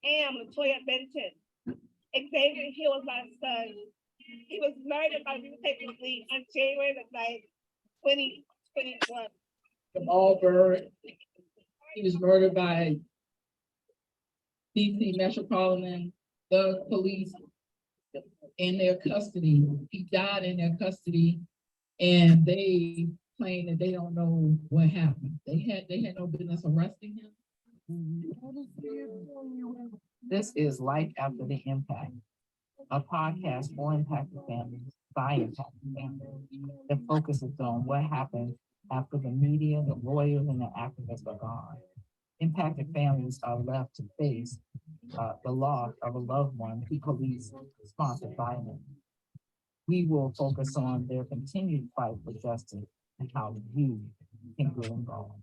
am LaToya Benton. Xavier Hill was my son. He was murdered by newspaper fleet on January the 9th, 2021. From Auburn, he was murdered by DC Metropolitan Police in their custody. He died in their custody, and they claim that they don't know what happened. They had no business arresting him. This is Life After the Impact, a podcast for impacted families by impacted families that focuses on what happens after the media, the lawyers, and the activists are gone. Impacted families are left to face the loss of a loved one to police-sponsored violence. We will focus on their continued fight for justice and how you can get involved.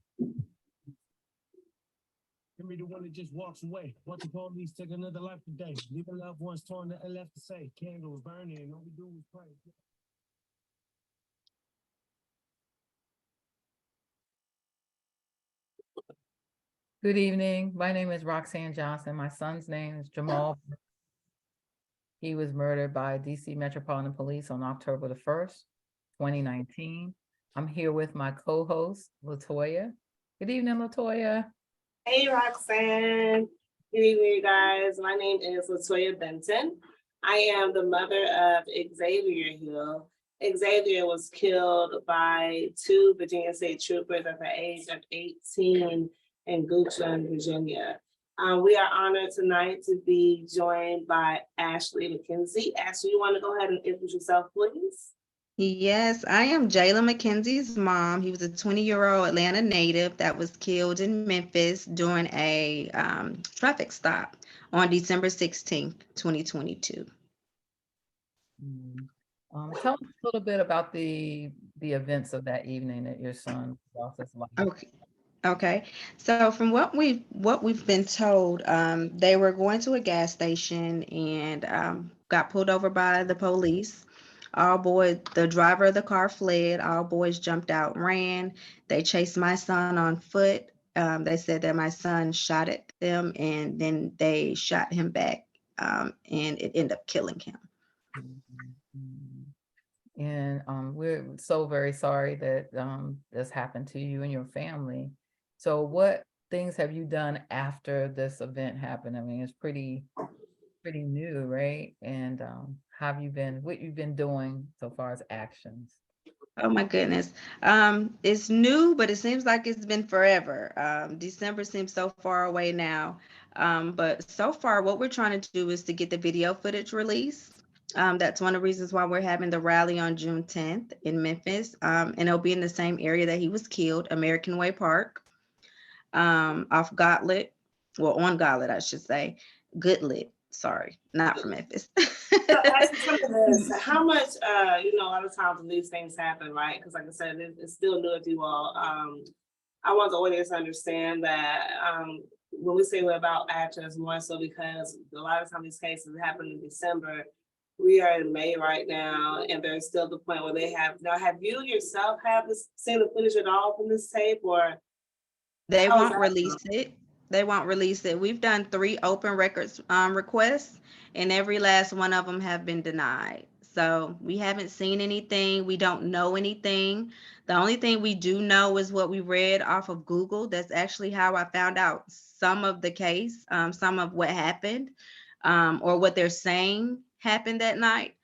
Give me the one that just walks away. Watch the police take another life today. Leaving loved ones torn, nothing left to say. Candles burning, and all we do is pray. Good evening. My name is Roxane Johnson. My son's name is Jamal. He was murdered by DC Metropolitan Police on October the 1st, 2019. I'm here with my co-host, LaToya. Good evening, LaToya. Hey, Roxanne. Good evening, you guys. My name is LaToya Benton. I am the mother of Xavier Hill. Xavier was killed by two Virginia State troopers at the age of 18 in Goochland, Virginia. We are honored tonight to be joined by Ashley McKenzie. Ashley, you want to go ahead and introduce yourself, please? Yes, I am Jaylin Mckenzie's mom. He was a 20-year-old Atlanta native that was killed in Memphis during a traffic stop on December 16th, 2022. Tell us a little bit about the events of that evening that your son lost his life. Okay. So from what we've been told, they were going to a gas station and got pulled over by the police. The driver of the car fled. All boys jumped out, ran. They chased my son on foot. They said that my son shot at them, and then they shot him back, and it ended up killing him. And we're so very sorry that this happened to you and your family. So what things have you done after this event happened? I mean, it's pretty new, right? And what you've been doing so far as actions? Oh my goodness. It's new, but it seems like it's been forever. December seems so far away now. But so far what we're trying to do is to get the video footage released. That's one of the reasons why we're having the rally on June 10th in Memphis. And it'll be in the same area that he was killed, American Way Park, off Gauntlet, well, on Gauntlet, I should say, Goodlet. Sorry, not from Memphis. So how much, a lot of times when these things happen, right? Because like I said, it's still new to you all. I want the audience to understand that when we say we're about actions, more so because a lot of times these cases happen in December. We are in May right now, and there's still the point where they have. Now, have you yourself seen the footage at all from this tape, or they won't release it? They won't release it. We've done 3 open records requests, and every last one of them have been denied. So we haven't seen anything. We don't know anything. The only thing we do know is what we read off of Google. That's actually how I found out some of the case, some of what happened, or what they're saying happened that night,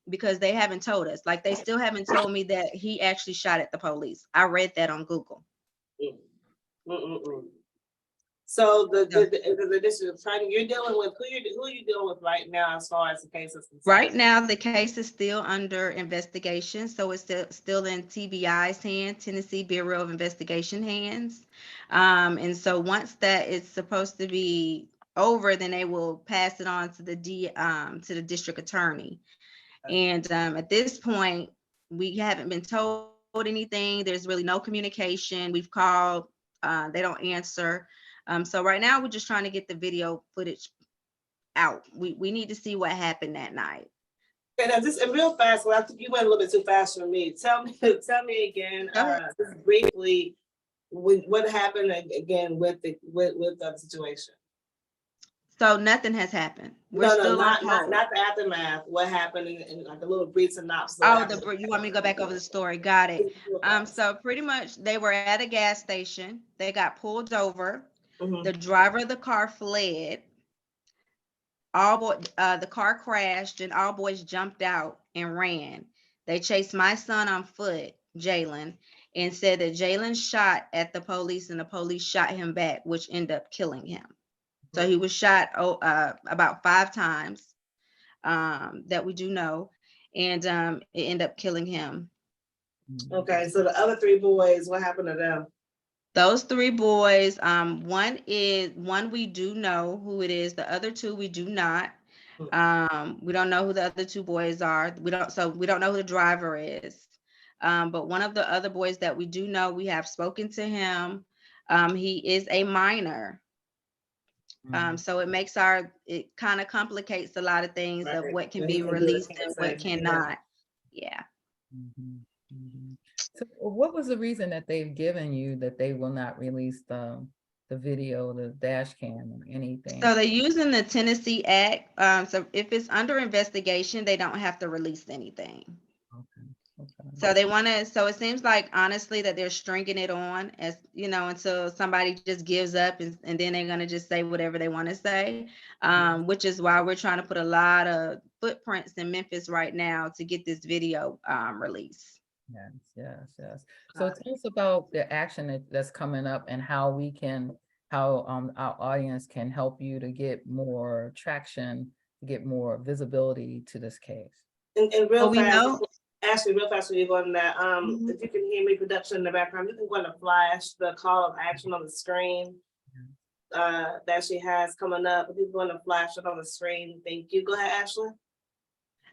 because they haven't told us. Like, they still haven't told me that he actually shot at the police. I read that on Google. So the district attorney, you're dealing with who are you dealing with right now as far as the case is concerned? Right now, the case is still under investigation, so it's still in TBI's hands, Tennessee Bureau of Investigation hands. And so once that is supposed to be over, then they will pass it on to the district attorney. And at this point, we haven't been told anything. There's really no communication. We've called, they don't answer. So right now we're just trying to get the video footage out. We need to see what happened that night. Okay, now just real fast. Well, I think you went a little bit too fast for me. Tell me again, just briefly, what happened again with the situation. So nothing has happened. We're No, still on hold. not the aftermath. What happened in like a little brief synopsis. Oh, you want me to go back over the story? Got it. So pretty much they were at a gas station. They got pulled over. The driver of the car fled. The car crashed and all boys jumped out and ran. They chased my son on foot, Jaylin, and said that Jaylin shot at the police and the police shot him back, which ended up killing him. So he was shot about 5 times that we do know, and it ended up killing him. Okay, so the other 3 boys, what happened to them? Those 3 boys, one we do know who it is. The other 2 we do not. We don't know who the other 2 boys are. We don't know who the driver is. But one of the other boys that we do know, we have spoken to him. He is a minor. So it kind of complicates a lot of things of what can be released and what cannot. Yeah. So what was the reason that they've given you that they will not release the video, the dash cam or anything? So they're using the Tennessee Act. So if it's under investigation, they don't have to release anything. So they want to, so it seems like honestly that they're stringing it on as, until somebody just gives up and then they're going to just say whatever they want to say, which is why we're trying to put a lot of footprints in Memphis right now to get this video released. Yes. So tell us about the action that's coming up and how our audience can help you to get more traction, to get more visibility to this case. And real fast, Ashley, real fast when you go on that, if you can hear me, production in the background, you can go to flash the call of action on the screen that she has coming up. If you're going to flash it on the screen, thank you. Go ahead, Ashley.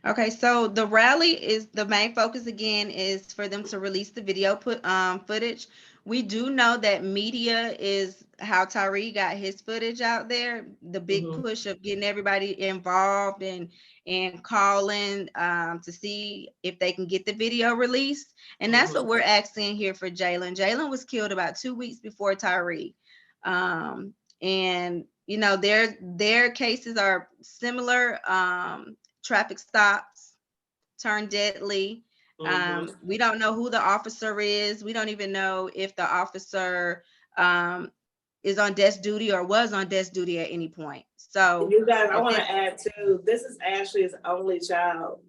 Okay, so the rally is the main focus again is for them to release the video footage. We do know that media is how Tyree got his footage out there, the big push of getting everybody involved and calling to see if they can get the video released. And that's what we're asking here for Jaylin. Jaylin was killed about 2 weeks before Tyree. And their cases are similar. Traffic stops turn deadly. We don't know who the officer is. We don't even know if the officer is on desk duty or was on desk duty at any point. So you guys, I want to add too, this is Ashley's only child.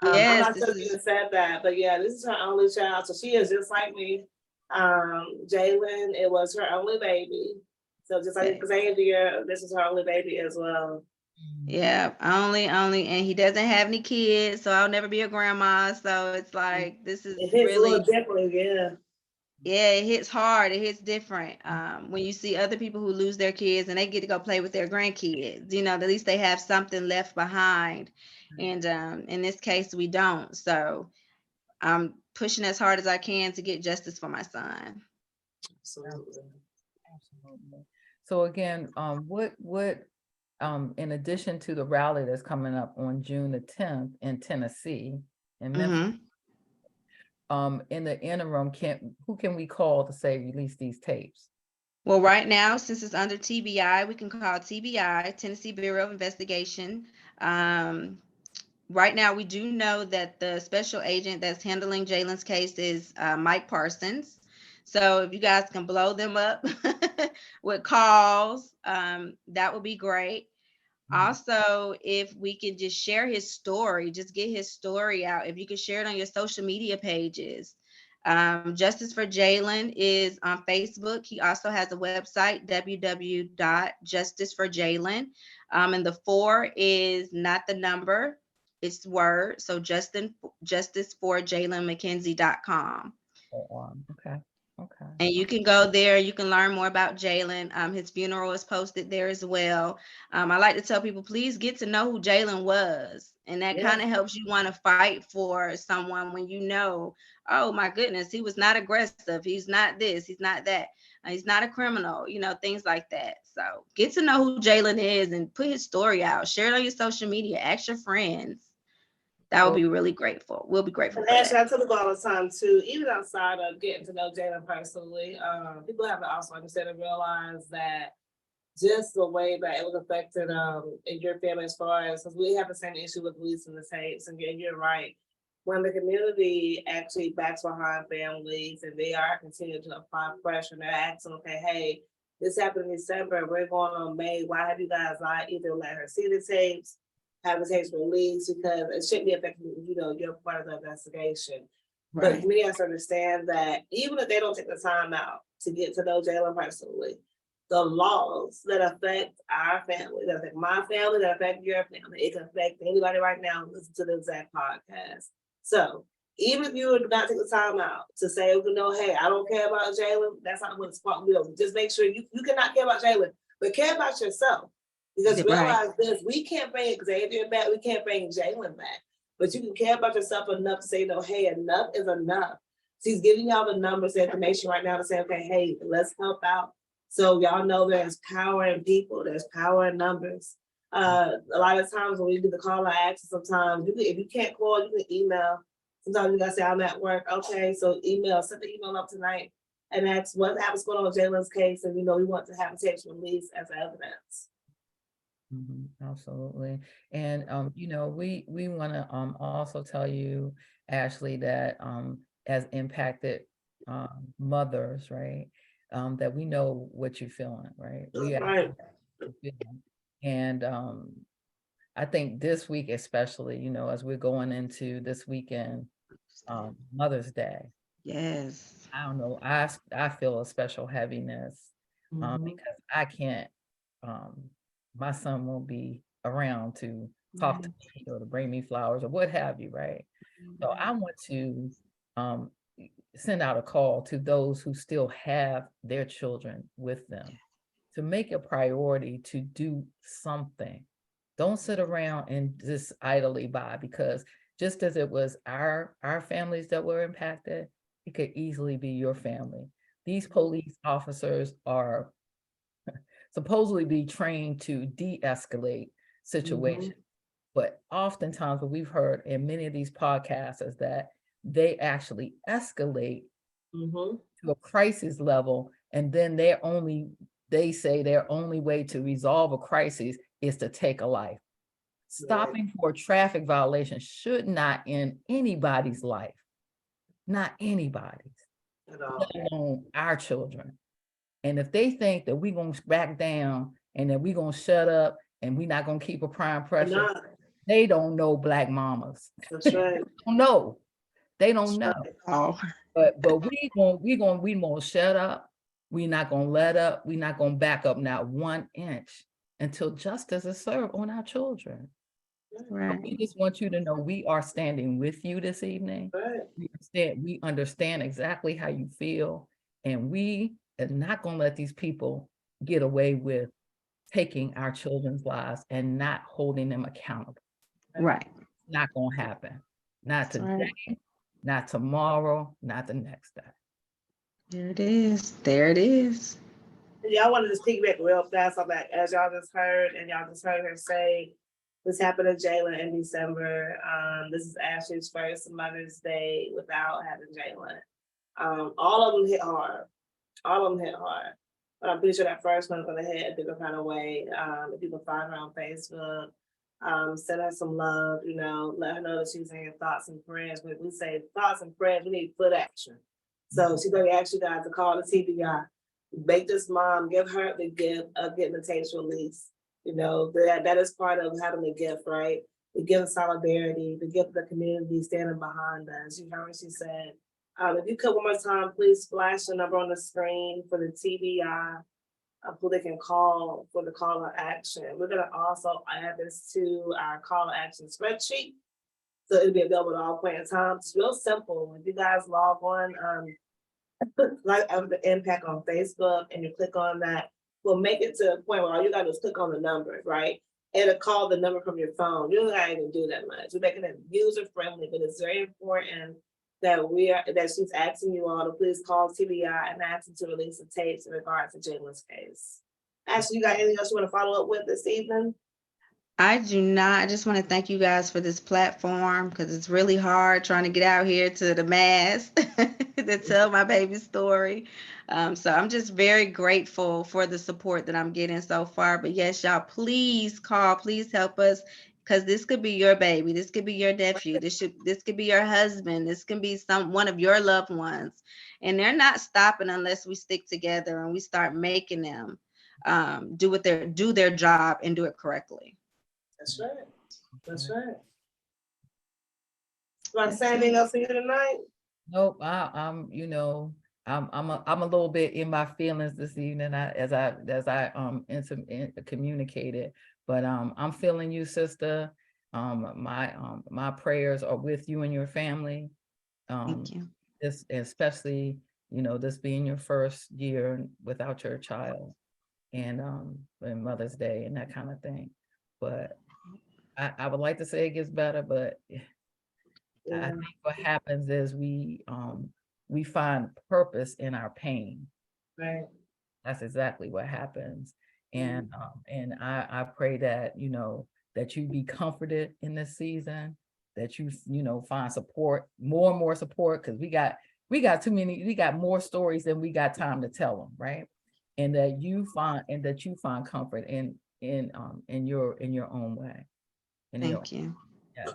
Yes, I'm not sure if you said that, but yeah, this is her only child. So she is just like me. Jaylin, it was her only baby. So just like Xavier, this is her only baby as well. Yeah, only, and he doesn't have any kids, so I'll never be a grandma. So it's like this is really a little different, yeah, it hits hard. It hits different when you see other people who lose their kids and they get to go play with their grandkids. At least they have something left behind, and in this case, we don't. So I'm pushing as hard as I can to get justice for my son. Absolutely. So again, what in addition to the rally that's coming up on June the 10th in Tennessee, in Memphis, in the interim, who can we call to say release these tapes? Well, right now, since it's under TBI, we can call TBI, Tennessee Bureau of Investigation. Right now, we do know that the special agent that's handling Jaylin's case is Mike Parsons. So if you guys can blow them up with calls, that would be great. Also, if we could just share his story, just get his story out. If you could share it on your social media pages. Justice for Jaylin is on Facebook. He also has a website, www.justiceforjaylin. And the 4 is not the number, it's word. So justiceforjaylinmckenzie.com. Okay. And you can go there, you can learn more about Jaylin. His funeral is posted there as well. I like to tell people, please get to know who Jaylin was. And that kind of helps you want to fight for someone when you know, oh my goodness, he was not aggressive. He's not this, he's not that. He's not a criminal, things like that. So get to know who Jaylin is and put his story out. Share it on your social media, ask your friends. That would be really grateful. We'll be grateful. And actually, I tell people all the time too, even outside of getting to know Jaylin personally, people have to also understand and realize that just the way that it was affected in your family as far as, because we have the same issue with releasing the tapes, and you're right. When the community actually backs behind families and they are continuing to apply pressure, and they're asking, okay, hey, this happened in December, we're going on May, why have you guys not either let her see the tapes, have the tapes released, because it shouldn't be affecting, your part of the investigation. But Right. community has to understand that even if they don't take the time out to get to know Jaylin personally, the laws that affect our family, that affect my family, that affect your family, it can affect anybody right now who listens to the exact podcast. So even if you do not take the time out to say, hey, I don't care about Jaylin, that's not what it's supposed to be. Just make sure you cannot care about Jaylin, but care about yourself. Because Right. realize this, we can't bring Xavier back, we can't bring Jaylin back. But you can care about yourself enough to say, hey, enough is enough. She's giving y'all the numbers, the information right now to say, okay, hey, let's help out. So y'all know there's power in people, there's power in numbers. A lot of times when we do the call or action, sometimes if you can't call, you can email. Sometimes you gotta say, I'm at work. Okay, so send the email up tonight and ask what's going on with Jaylin's case. And we want to have a tapes released as evidence. Absolutely. And we want to also tell you, Ashley, that as impacted mothers, right, that we know what you're feeling, right? Right. And I think this week especially, as we're going into this weekend, Mother's Day. Yes. I don't know, I feel a special heaviness because I can't, my son won't be around to talk to me or to bring me flowers or what have you, right? So I want to send out a call to those who still have their children with them to make a priority to do something. Don't sit around and just idly by, because just as it was our families that were impacted, it could easily be your family. These police officers are supposedly be trained to de-escalate situations. But oftentimes what we've heard in many of these podcasts is that they actually escalate to a crisis level, and then they say their only way to resolve a crisis is to take a life. Stopping for a traffic violation should not end anybody's life, not anybody's, let alone our children. And if they think that we're going to back down and that we're going to shut up and we're not going to keep applying pressure, they don't know Black mamas. That's right. They don't know. Oh. But we gonna shut up. We're not gonna let up. We're not gonna back up not 1 inch until justice is served on our children. Right. We just want you to know we are standing with you this evening. We understand exactly how you feel, and we are not gonna let these people get away with taking our children's lives and not holding them accountable. Right. Not gonna happen. Not today, not tomorrow, not the next day. There it is. There it is. Y'all want to just piggyback real fast on that, as y'all just heard, and y'all just heard her say, this happened to Jaylin in December. This is Ashley's first Mother's Day without having Jaylin. All of them hit hard. But I'm pretty sure that first one's gonna hit a different kind of way. If you can find her on Facebook, send her some love, let her know that she's in your thoughts and prayers. When we say thoughts and prayers, we need foot action. So she's going to ask you guys to call the TBI. Make this mom, give her the gift of getting the tapes released. That is part of having a gift, right? The gift of solidarity, the gift of the community standing behind us. You heard what she said. If you could one more time, please flash the number on the screen for the TBI. Who they can call for the call to action. We're going to also add this to our call to action spreadsheet. So it'll be available at all point in time. It's real simple. If you guys log on, like the impact on Facebook, and you click on that, we'll make it to a point where all you got to do is click on the number, right? And it'll call the number from your phone. You don't have to even do that much. We're making it user friendly, but it's very important that she's asking you all to please call TBI and ask them to release the tapes in regards to Jaylin's case. Ashley, you got anything else you want to follow up with this evening? I do not. I just want to thank you guys for this platform, because it's really hard trying to get out here to the mass. to tell my baby's story. So I'm just very grateful for the support that I'm getting so far. But yes, y'all, please call, please help us, because this could be your baby, this could be your nephew, this could be your husband, this can be one of your loved ones, and they're not stopping unless we stick together and we start making them do their job and do it correctly. That's right. That's right. Roxane, anything else for you tonight? Nope, I'm a little bit in my feelings this evening, as I communicated, but I'm feeling you, sister. My prayers are with you and your family. Thank you. This, especially, this being your first year without your child, and Mother's Day and that kind of thing. But I would like to say it gets better, but I think what happens is we find purpose in our pain. Right. That's exactly what happens. And I pray that, that you be comforted in this season, that you find support, more and more support, because we got more stories than we got time to tell them, right? And that you find comfort in your own way. Thank you. Yeah.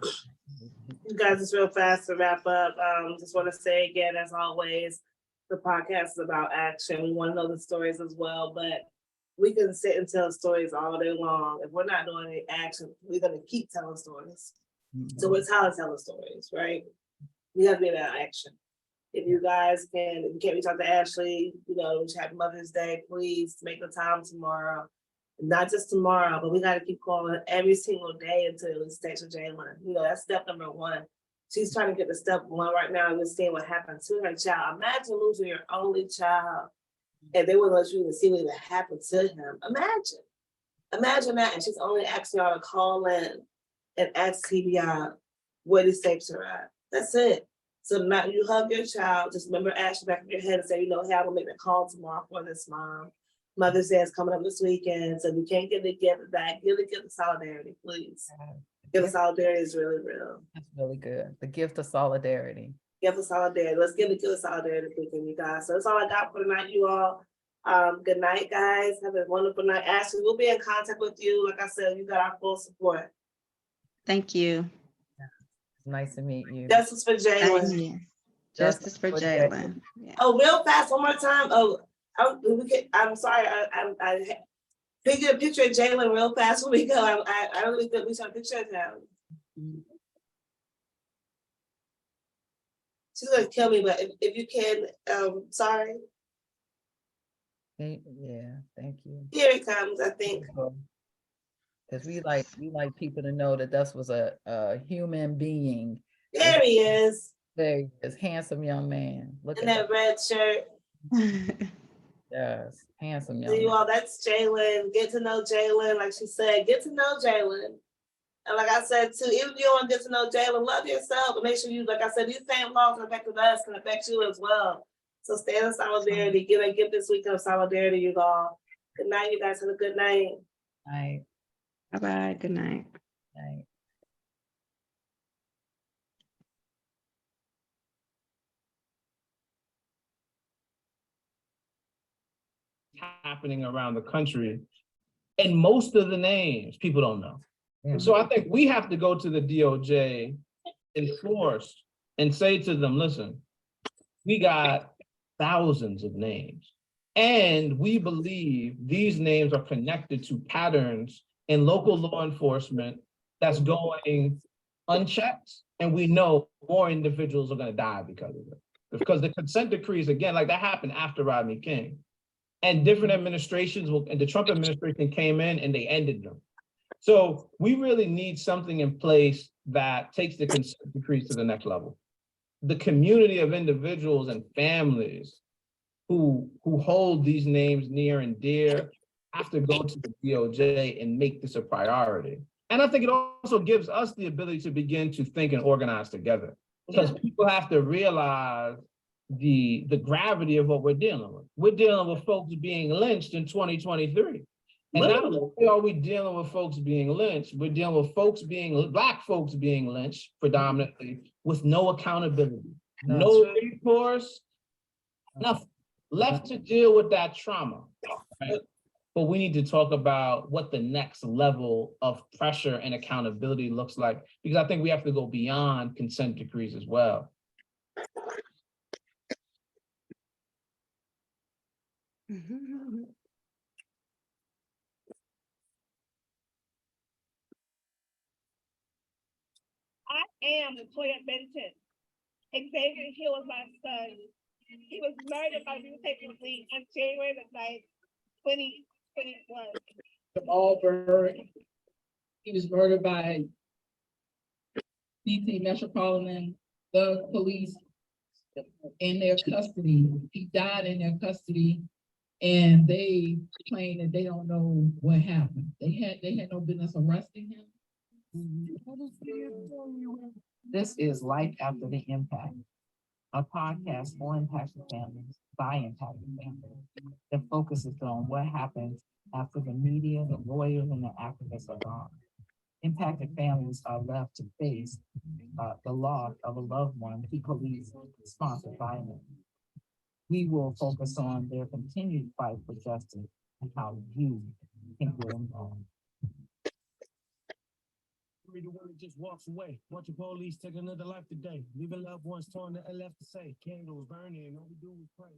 You guys, just real fast to wrap up. Just want to say again, as always, the podcast is about action. We want to know the stories as well, but we can sit and tell stories all day long. If we're not doing any action, we're going to keep telling stories. Mm-hmm. So it's how to tell the stories, right? We have to be about action. If you guys can, if you can't reach out to Ashley, happy Mother's Day, please make the time tomorrow. Not just tomorrow, but we got to keep calling every single day until it's text Jaylin. That's step number one. She's trying to get to step one right now and just seeing what happened to her child. Imagine losing your only child and they wouldn't let you even see what even happened to him. Imagine that. And she's only asking y'all to call in and ask TBI where these tapes are at. That's it. So now you hug your child, just remember Ashley back in your head and say, hey, I'm gonna make a call tomorrow for this mom. Mother's Day is coming up this weekend, so we can't give the gift back. Give the gift of solidarity, please. Gift of solidarity is really real. That's really good. The gift of solidarity. Gift of solidarity. Let's give the gift of solidarity, you guys. So that's all I got for tonight, you all. Good night, guys. Have a wonderful night. Ashley, we'll be in contact with you. Like I said, you got our full support. Thank you. It's nice to meet you. Justice for Jaylin. Justice for Jaylin. Yeah. Oh, real fast, one more time. I'm sorry. I figured a picture of Jaylin real fast when we go. I don't really think we saw a picture of him. She's gonna kill me, but if you can, sorry. Yeah, thank you. Here he comes, I think. Because we like people to know that this was a human being. There he is. There he is, handsome young man. Look in at that red shirt. Yes, handsome young So you man. all, that's Jaylin. Get to know Jaylin. Like she said, get to know Jaylin. And like I said too, even if you don't want to get to know Jaylin, love yourself and make sure you, like I said, these same laws that affected us can affect you as well. So stand in solidarity. Give this week of solidarity, you all. Good night, you guys. Have a good night. Night. Bye-bye. Good night. Night. Happening around the country, and most of the names people don't know. Yeah. So I think we have to go to the DOJ, enforce, and say to them, listen, we got thousands of names, and we believe these names are connected to patterns in local law enforcement that's going unchecked, and we know more individuals are going to die because of it. Because the consent decrees, again, like that happened after Rodney King. And different administrations, and the Trump administration came in and they ended them. So we really need something in place that takes the consent decrees to the next level. The community of individuals and families who hold these names near and dear have to go to the DOJ and make this a priority. And I think it also gives us the ability to begin to think and organize together, because people have to realize the gravity of what we're dealing with. We're dealing with folks being lynched in 2023. And not only are we dealing with folks being lynched, we're dealing with Black folks being lynched predominantly with no accountability, no recourse, Enough left to deal with that trauma. Right? But we need to talk about what the next level of pressure and accountability looks like, because I think we have to go beyond consent decrees as well. I am LaToya Benton. Xavier Hill was my son. He was murdered by repeatedly on January the 9th, 2021. From Auburn. He was murdered by DC Metropolitan, the police in their custody. He died in their custody, and they claim that they don't know what happened. They had no business arresting him. This is Life After the Impact, a podcast for impacted families by impacted families that focuses on what happens after the media, the lawyers, and the activists are gone. Impacted families are left to face the loss of a loved one to police-sponsored violence. We will focus on their continued fight for justice and how you can get involved. The one that just walks away. Watch the police take another life today. Leaving loved ones torn and left to say. Candles burning, all we do is pray.